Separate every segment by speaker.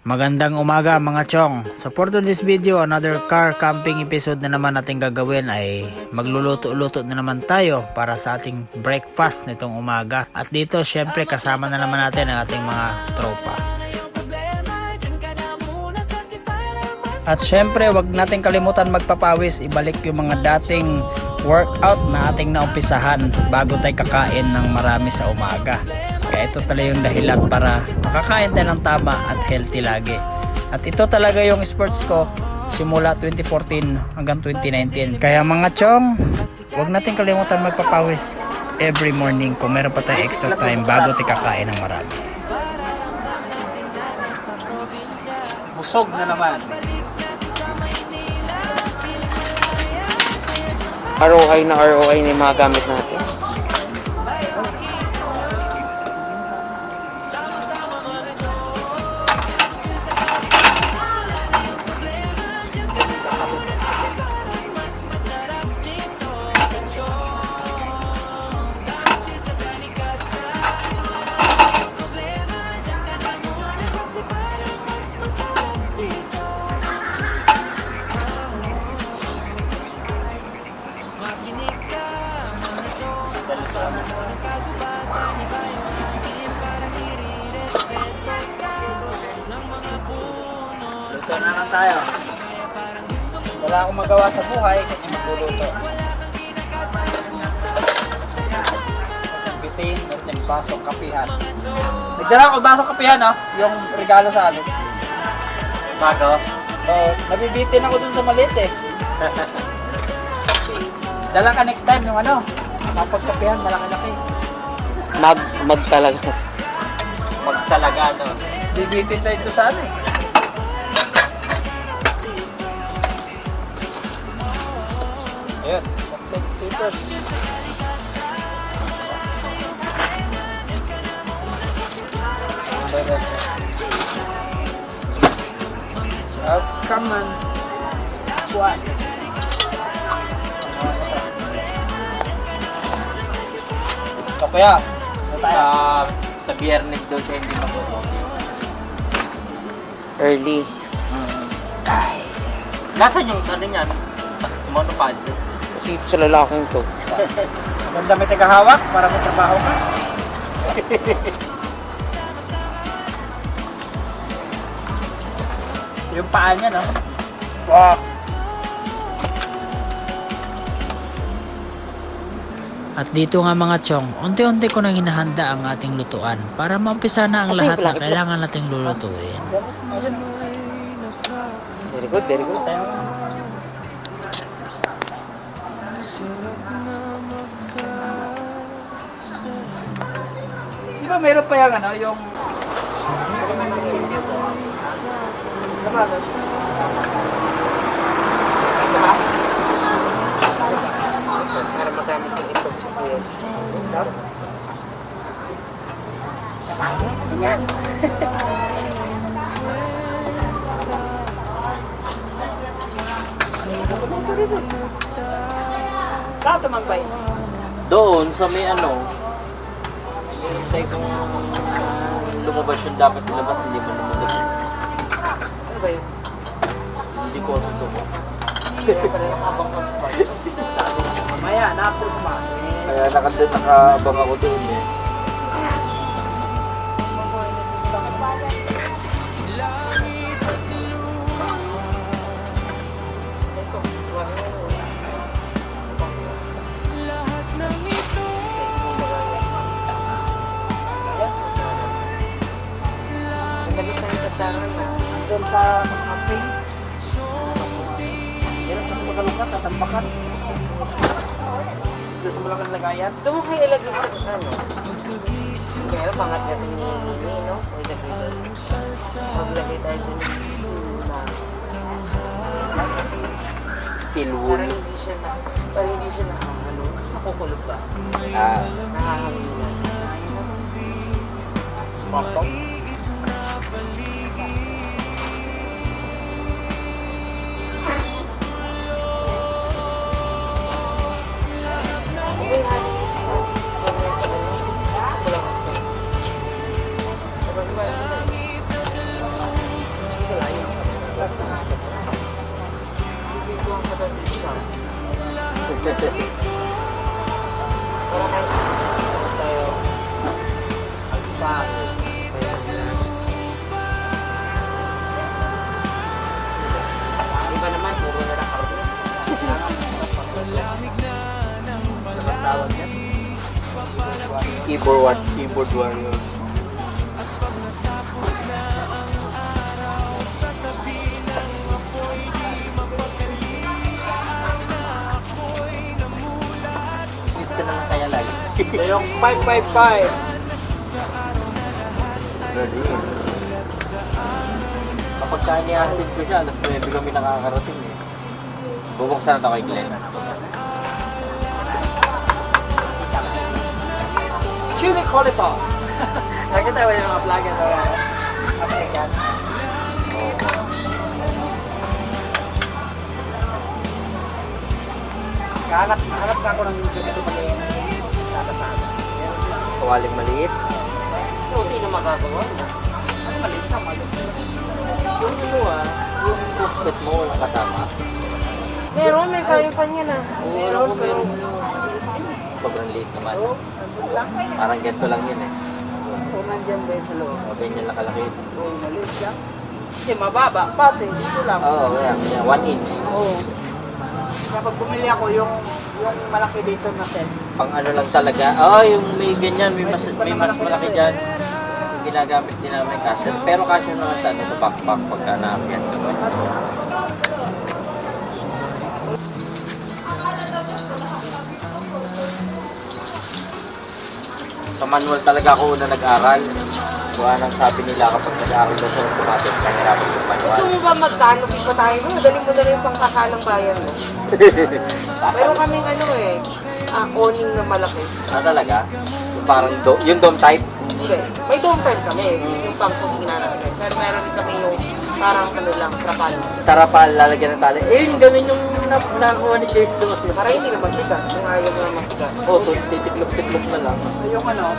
Speaker 1: Magandang umaga mga chong. So for this video, another car camping episode na naman natin gagawin ay magluluto-luto na naman tayo para sa ating breakfast nitong umaga. At dito syempre kasama na naman natin ang ating mga tropa. At syempre wag natin kalimutan magpapawis, ibalik yung mga dating workout na ating naumpisahan bago tayo kakain ng marami sa umaga. Kaya ito talaga yung dahilan para makakain tayo ng tama at healthy lagi. At ito talaga yung sports ko simula 2014 hanggang 2019. Kaya mga chong, huwag natin kalimutan magpapawis every morning kung meron pa tayong extra time bago tayo kakain ng marami. Busog na naman.
Speaker 2: ROI na ROI na yung mga gamit natin.
Speaker 1: Luto na lang tayo. Wala akong magawa sa buhay kaya magluluto. Bitin at yung basong kapihan. Nagdala ako basong kapihan, no? Yung regalo sa amin. Bago? Oo, nabibitin ako dun sa maliit eh. Dala ka next time yung ano, kapag-kapihan, malaki-laki.
Speaker 2: Mag talaga.
Speaker 1: Mag talaga, no? Bibitin tayo ito sa ano eh. Ayan, complete papers. Come on. What? So kaya,
Speaker 3: sa biyernes daw siya hindi mag-office.
Speaker 2: Early.
Speaker 3: Nasaan yung ano niyan? Monopod.
Speaker 2: Dito sa lalaking to.
Speaker 1: ganda may tagahawak para may trabaho ka. Yung paa niya, no? Wow. At dito nga mga chong, unti-unti ko nang hinahanda ang ating lutuan para maumpisa na ang
Speaker 2: Kasi
Speaker 1: lahat na
Speaker 2: ito lang.
Speaker 1: kailangan nating lulutuin.
Speaker 2: Very good, very good.
Speaker 1: Di ba meron pa yung ano, yung...
Speaker 2: Para magamit yung ipag si Kuya sa
Speaker 1: Kato man ba yun?
Speaker 3: Doon sa may ano, hintay kung lumabas yung dapat ilabas, hindi mo lumabas.
Speaker 2: Ano ba yun?
Speaker 3: Hindi ko sa tubo.
Speaker 2: Kaya pala nakabang kang sparks.
Speaker 1: Mamaya, na-after kumain.
Speaker 3: Kaya nakaabang ako doon eh.
Speaker 1: Doon sa camping. Yan ang magalungkat, tatambakan. Doon sa malaking lagayan.
Speaker 2: Doon mo kayo ilagay sa ano? Kaya pangat natin ni Mimi, no? O ilagay doon. Maglagay tayo doon ng steel na.
Speaker 3: Steel wool.
Speaker 2: Para hindi siya na, ano, makukulog ba? Nakahangin na. Sparkle? Para kahit tayo sa iba naman, puro na lang karton. Tawag yan.
Speaker 3: Keyboard warrior. Dito na lang kaya lagi.
Speaker 1: Yung 555.
Speaker 3: Ready? Kapag sa inihatid ko siya, alas 9 kami nakakarating eh. Bubuksan na ito kay Glenn.
Speaker 1: Chili Colito. Nakita mo yung mga vlogger na African. Hanap ka ako ng ganito maliit. Sa amin.
Speaker 3: Kawaling maliit.
Speaker 2: Hindi na magagawa.
Speaker 1: Ano maliit ka, maliit.
Speaker 3: Yung yung offset mo walang kasama.
Speaker 2: Meron, may frying pan yan ah.
Speaker 3: Meron. Sobrang liit naman. Parang ganito lang yun eh.
Speaker 1: Kung nandyan ba yun sa loob?
Speaker 3: O, ganyan lang kalaki.
Speaker 1: Oo, maliit siya. Kasi mababa, pati, dito lang.
Speaker 3: Oo, kaya 1 inch.
Speaker 1: Oo. Kapag bumili ako yung malaki dito na set.
Speaker 3: Pang ano lang talaga. Oo, yung may ganyan, may mas malaki dyan. Yung ginagamit din namin cashier. Pero cashier naman sa ano, sa backpack pagka naakyan ka ba. Sa manual talaga ako una nag-aral. Kung anong sabi nila kapag nag-aral daw sa automatic, nahirapan yung
Speaker 2: Gusto
Speaker 3: manual.
Speaker 2: mo ba magkano pa tayo? Dali mo yung pangkakalang bayan mo. Meron kaming ano eh, awning na malaki.
Speaker 3: Talaga? Yung parang yung dome type?
Speaker 2: Hindi. May dome time kami. Yung pang kusina namin. Pero meron kami yung parang ano lang, trapal.
Speaker 3: Tarapal, lalagyan ng tali. Eh, yung ganun yung nakuha ni Jace doon.
Speaker 2: Para hindi naman bigat. Kung ayaw mo naman bigat.
Speaker 3: Oo, so titiklop-tiklop na lang.
Speaker 1: Yung ano,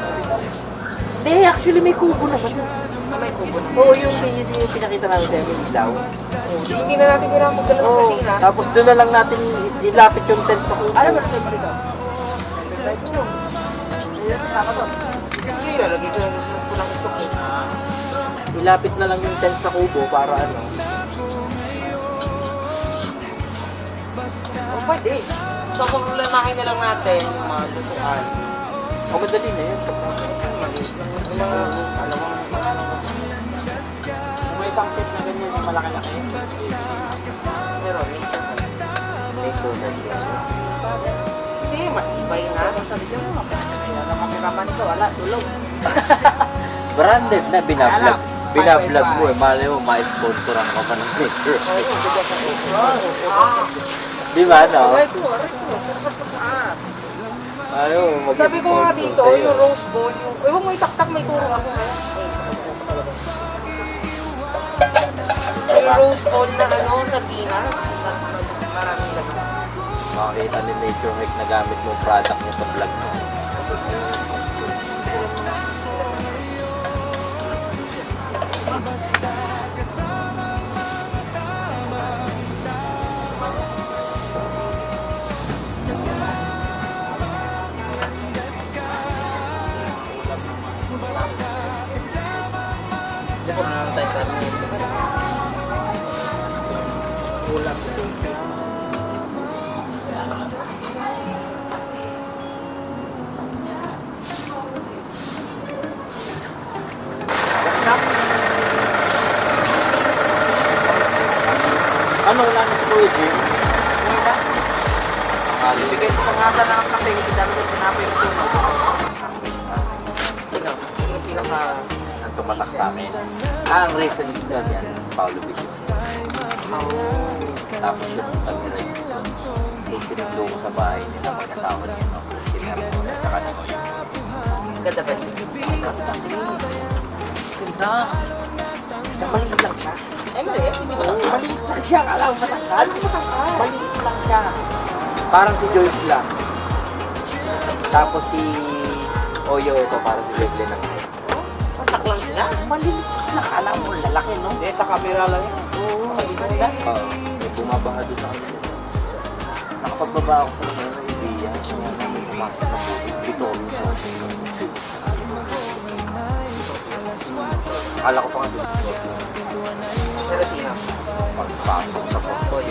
Speaker 3: Hindi, actually may kubo na ba yun?
Speaker 2: May kubo na.
Speaker 3: Oo, yung pinakita namin sa yung ilaw.
Speaker 2: Hindi na natin kailangan magdala ng
Speaker 3: Oo,
Speaker 2: kusina.
Speaker 3: tapos doon na lang natin ilapit yung tent sa kubo.
Speaker 1: ano ba ito yung dito? Yan, tama to.
Speaker 2: Hindi, lalagay ko lang sa pulang ito.
Speaker 3: Ilapit na lang yung tent sa kubo para ano.
Speaker 2: O pwede. So kung lamahin na lang natin yung mga lutuan.
Speaker 3: O, madali na yun.
Speaker 2: Maliit lang yung mga alam mo.
Speaker 1: May isang set na ganyan yung malaki-laki.
Speaker 2: Pero nature na.
Speaker 3: Nature na yun.
Speaker 2: Hindi, matibay na.
Speaker 1: Ano kameraman ito, wala, tulog.
Speaker 3: Branded na binablog. Binablog mo eh. Malay mo, ma-sponsoran ka pa ng nature. Di ba, no?
Speaker 2: Ay, ito,
Speaker 3: Ayaw,
Speaker 2: sabi ko nga dito, yung rose bowl, yung... Ewan mo itaktak, may turo ako ngayon. Yung rose bowl na ano, sardinas. Maraming laman.
Speaker 3: Makakita ni Nature Hike na gamit mo product niya sa vlog mo.
Speaker 2: Diyan ko na lang tayo karne. Ulam.
Speaker 3: Ano wala na sa Kuya Jim?
Speaker 1: Bigay ko nga sa ng kape, kasi dami yung sinabi yung sunog.
Speaker 2: Tingnan, yung pinaka...
Speaker 3: Ang tumatak sa amin. Ang reason kasi ano, si Paolo Bishop. Tapos yung sa Mirai. Yung sinuglo ko sa bahay nila mag-asawa niya. No? Kinarap ko at saka naman.
Speaker 2: Ganda ba?
Speaker 3: Ganda. Maliit lang siya.
Speaker 2: Ay, maliit. Hindi ba?
Speaker 3: Maliit lang siya. Alam mo matangkad? Maliit lang siya. Parang si George lang. Tapos si Oyo ito parang si Begle lang.
Speaker 2: Patak lang sila.
Speaker 3: Maliit lang. Alam mo lalaki no?
Speaker 1: Hindi, sa camera lang yun.
Speaker 3: Oo. Sa ganda. Oo. May bumabaha doon sa kanila. Nakapagbaba ako sa kanila. Hindi yan. Kaya namin pumasok na po. Ito yung akala ko pa nga dito.
Speaker 2: Pero sino?
Speaker 3: Pagpasok sa porto.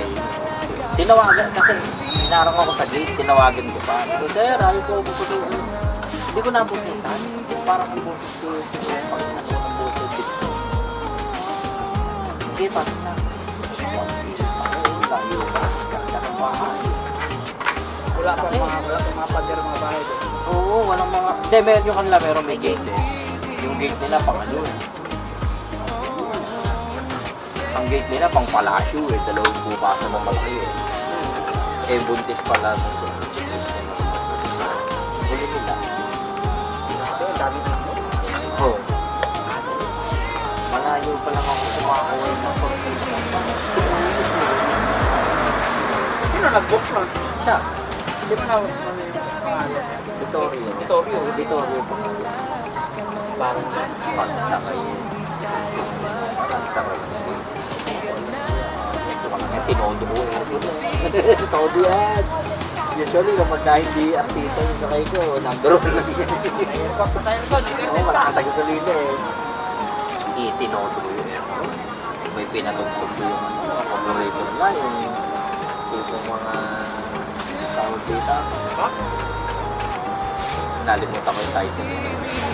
Speaker 3: Tinawagan kasi hinarang ako sa gate. Tinawagan ko pa. So, sir, ayaw ko bukutuin. Hindi ko nabusisan. Parang ang busis ko yung pag ano ang busis dito. Hindi, pasok na. Tayo.
Speaker 1: Wala pa mga pader, mga bahay doon.
Speaker 3: Oo, walang mga... Hindi, meron yung kanila, meron may gate eh. Yung gate nila pang ano eh. Ang gate nila pang palasyo eh. Dalawang bukasan ng malaki eh. Eh, buntis pala nung huli nila.
Speaker 2: Ang dami na ako.
Speaker 3: Oo. Malayo pa lang ako kumakuha ng portrait.
Speaker 1: Sino nag-book nun?
Speaker 3: Siya.
Speaker 1: Hindi mo na yung pangalan.
Speaker 3: Vittorio.
Speaker 2: Vittorio.
Speaker 3: Vittorio po.
Speaker 2: Parang
Speaker 3: Pagsakay. Pagsakay. Tinodo ko eh. Todo yan. Usually kapag na hindi artista yung sakay ko, number 1 lang yan.
Speaker 1: Papatayin ko, sige.
Speaker 3: Oo, malakas ang gasolina eh. Tinodo ko yun. May pinatugtog ko yung paborito nila, yung tipong mga tawag dito. Nalimutan ko yung title.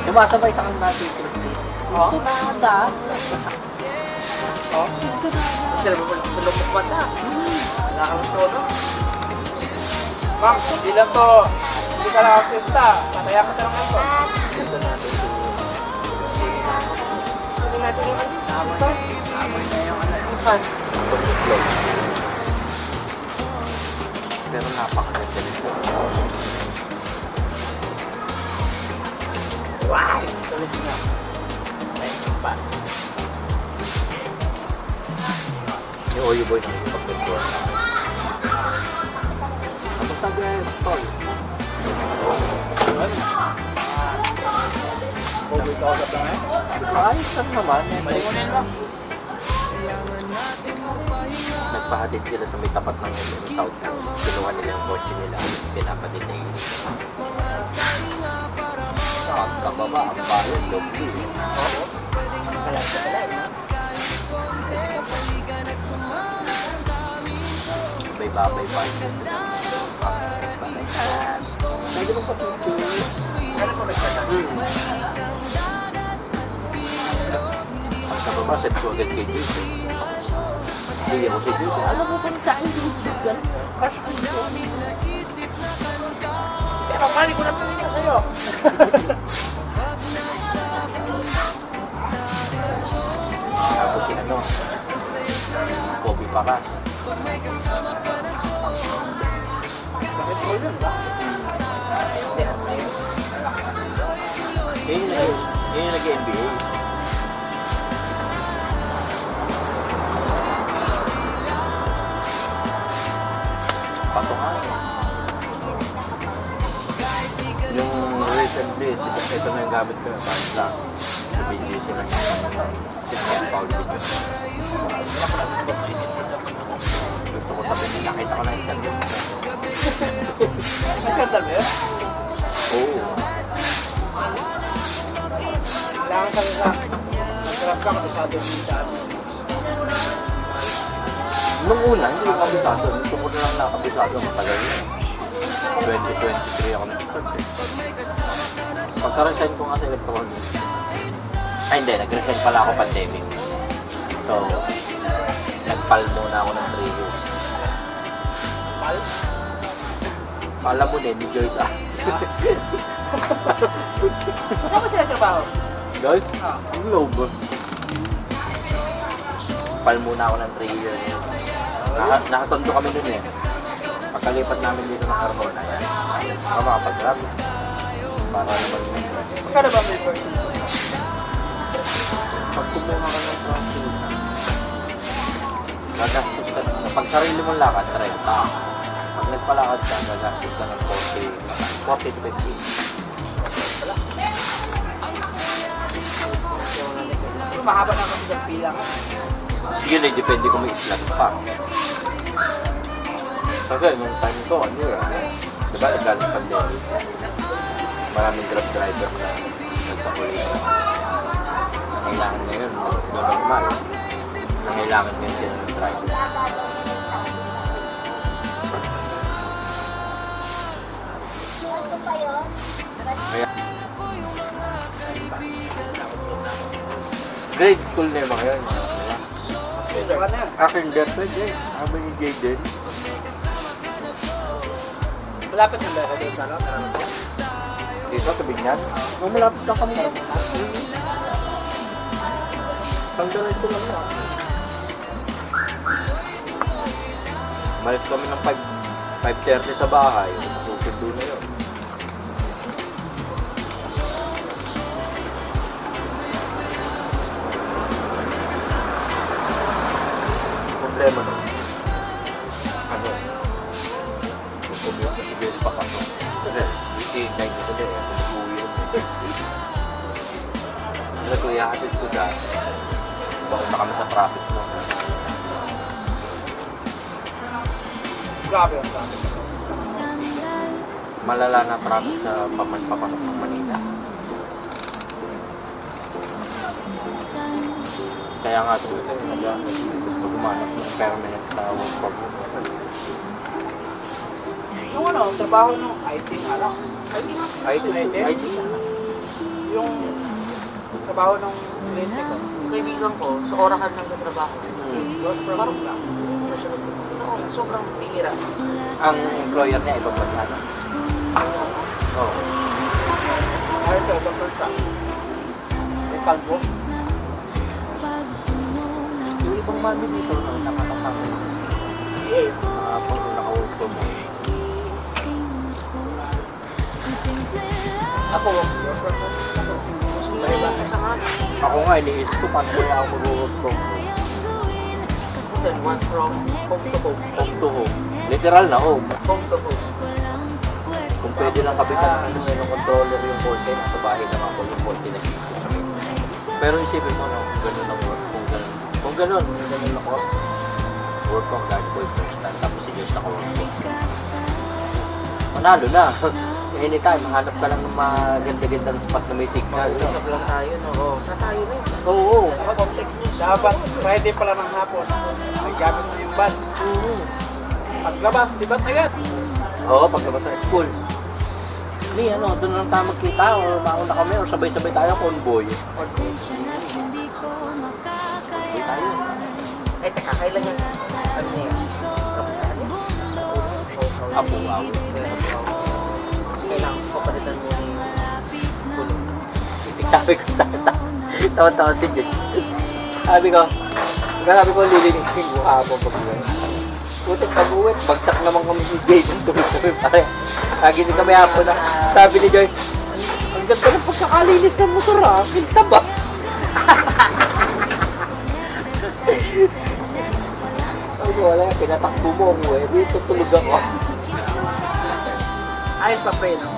Speaker 3: Sumasabay sa kanila si Christy.
Speaker 1: Oh?
Speaker 3: Tunada.
Speaker 1: Oh?
Speaker 2: sa lubog pa na.
Speaker 1: Nakakamusta ko to? Ma'am, hindi lang to. Hindi ka lang artista. Tataya ka lang ito.
Speaker 2: Ganda natin si... Hindi natin yung ano.
Speaker 1: Tama na. Tama na yung ano.
Speaker 2: Fan.
Speaker 3: Pero napakaganda nito.
Speaker 1: Wow! Tuloy na. Ayun pa.
Speaker 3: Yung Oyo Boy nang pagpagpagpag. Ano sabi ay tol?
Speaker 1: Bobby ka agad lang eh.
Speaker 3: Ayos lang naman.
Speaker 1: Balikunin mo.
Speaker 3: Nagpahatid sila sa may tapat ng South. Kinuha nila yung kotse nila. Pinapadid na yun. Pagkababa, ang bayan, lobby. May babay pa yun. Pwede mo pa picture. Pagkababa, set ko agad kay Jason. Hindi ako si Jason. Alam mo kung saan yung Jason? Crush ko yun.
Speaker 1: Pero mali ko na pamilya sa'yo.
Speaker 3: Tapos si ano, Kobe Pakas.
Speaker 1: Bakit ko yun ba?
Speaker 3: Yun yung nag-NBA. Patungan. Yung recently, ito na yung gamit ko yung fans lang. Sa BGC lang yung foul video. Gusto ko sabihin, nakita ko na yung stand.
Speaker 1: May skandal ba yun?
Speaker 3: Oo.
Speaker 1: Kailangan ka nila. Nagkarap ka kabisado yung daan.
Speaker 3: Nung una, hindi ko kabisado. Nung tungkol na lang nakabisado, matagal yun. 2023 ako nag-start eh. Pagka-resign ko nga sa electronics. Ay hindi, nag-resign pala ako pandemic. So, nagpal muna ako ng 3 years.
Speaker 1: Pal?
Speaker 3: Pala mo din, ni Joyce ah.
Speaker 1: Saan ba sila trabaho?
Speaker 3: Guys, ang Globe. Pal muna ako ng 3 years. Nakatondo kami dun eh. Pagkalipat namin dito ng Carmona, yan. Ako makapag-grab. Para naman yun.
Speaker 1: Magkano ba may person?
Speaker 3: Pag kumuha ka ng practice, gagastos ka na. Pag sarili mong lakad, 30. Pag nagpalakad ka, gagastos ka ng 40 to 50.
Speaker 1: Mahaba na kasi sa pila.
Speaker 3: Yun eh, depende kung may islam pa. Kasi nung time ko, ano Diba, galing pandemic. Maraming grab driver na nagsakuli. Nangailangan ngayon, normal. Nangailangan ngayon sila ng driver. Kaya, grade school na yung mga yun. Akin din, pwede. Kami ni Jaden.
Speaker 1: Malapit na ba kayo sa ano?
Speaker 3: Dito, kabignan. Malapit lang kami. Tanggalin ko lang na. Malis kami ng 5:30 sa bahay. Susundo na yun. Problema nun. Ano? Pupunta si Jess pa kami. Kasi, weekend night ko din. Pumuwi yun. Kasi ko ihatid ko dyan. Bakit na kami sa traffic mo.
Speaker 1: Grabe ang dami.
Speaker 3: Malala na traffic sa papasok ng Manila. Kaya nga ito, gumanap ng permanent work from home.
Speaker 1: Yung ano, trabaho ng IT nga lang.
Speaker 3: IT.
Speaker 1: Yung trabaho ng clinic ko.
Speaker 2: Yung kaibigan ko, sa orahan ng katrabaho. Parang lang. Sobrang pihira.
Speaker 3: Ang employer niya, ibang bansa na. Oo.
Speaker 1: Ayun ito, ibang bansa. May kalbo.
Speaker 3: Yung ibang mami dito, nakakasama. Pag naka-work from home.
Speaker 2: Ako, isa nga.
Speaker 3: Ako nga, iniisip ko, paano kaya ako mag-work from home?
Speaker 2: Then one from home to home.
Speaker 3: Home to home. Literal na home.
Speaker 2: Home to home.
Speaker 3: Kung pwede lang kapitan ng controller yung konti, nasa bahay naman ako yung konti na dito sa akin. Pero isipin mo, no, kung gano'n ang work, kung gano'n ako, work ko kahit po yung first time, tapos si Diyos naka-work ko. Manalo na. Anytime, mahanap ka lang ng maganda-gandang spot na may signal. No?
Speaker 2: Usap lang tayo, no? Oh, saan tayo rin?
Speaker 3: Oo.
Speaker 2: Contact news.
Speaker 1: Dapat Friday pala ng hapon. Nagamit mo yung van. Paglabas, sibat agad.
Speaker 3: Oo, pagkabas sa school. Hindi, ano, doon lang tayo magkita or mauna kami or sabay-sabay tayo convoy. Convoy tayo.
Speaker 2: Eh, teka, kailan yan? Ano na yan? Kapitan yan?
Speaker 3: Apo-aw.
Speaker 2: Kasi kailangan ko palitan mo ni Kulong.
Speaker 3: Sabi ko, tawa-tawa si Judge. Sabi ko, lilinisin ko hapon pag-uwi. Putik pag-uwi, bagsak naman kami ni Jason. Tulog kami pare. Lagi din kami hapon na. Sabi ni Joyce, ang ganda ng pagkakalinis ng motor ha. Kinta ba? Sabi ko, wala, pinatakbo mo ako eh. Dito tulog ako.
Speaker 1: Ayos pa pre, no?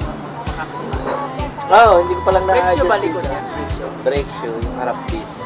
Speaker 3: Oo, hindi ko palang
Speaker 1: Brake shoe,
Speaker 3: na-adjust.
Speaker 1: balik ko na yan.
Speaker 3: Brake shoe, yung harap piece.